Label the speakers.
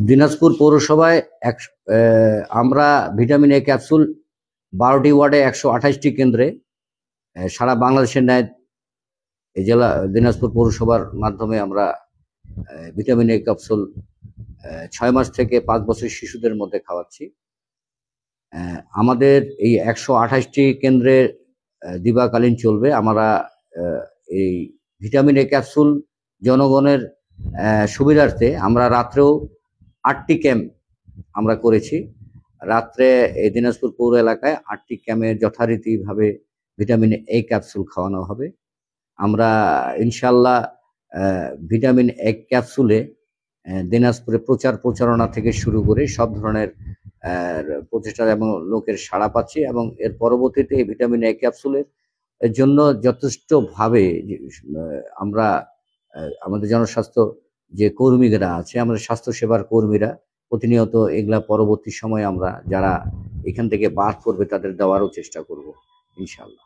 Speaker 1: দিনাজপুর পৌরসভায় আমরা vitamin A capsule 12টি ওয়ার্ডে 128টি কেন্দ্রে সারা বাংলাদেশের ন্যায় এই জেলা দিনাজপুর পৌরসভার মাধ্যমে আমরা ভিটামিন এ ক্যাপসুল 6 মাস থেকে 5 বছর শিশুদের মধ্যে খাওয়াচ্ছি। আমাদের এই 128টি কেন্দ্রে দিবাকালীন চলবে। আমরা এই ভিটামিন এ ক্যাপসুল জনগণের সুবিধার্থে আমরা রাত্রেও 8টি ক্যাম্প আমরা করেছি। রাত্রে এই দিনাজপুর পৌর এলাকায় 8টি ক্যাম্পে যথারীতিভাবে ভিটামিন এ ক্যাপসুল খাওয়ানো হবে। আমরা ইনশাল্লাহ ভিটামিন এ ক্যাপসুলে দিনাজপুরে প্রচারণা থেকে শুরু করে সব ধরনের প্রচেষ্টা এবং লোকের সাড়া পাচ্ছি, এবং এর পরবর্তীতে এই ভিটামিন এ ক্যাপসুলের জন্য যথেষ্টভাবে আমরা আমাদের জনস্বাস্থ্য যে কর্মীরা আছে, আমাদের স্বাস্থ্যসেবার কর্মীরা প্রতিনিয়ত এগুলা পরবর্তী সময়ে আমরা যারা এখান থেকে বাদ করবে তাদের দেওয়ারও চেষ্টা করব ইনশাল্লাহ।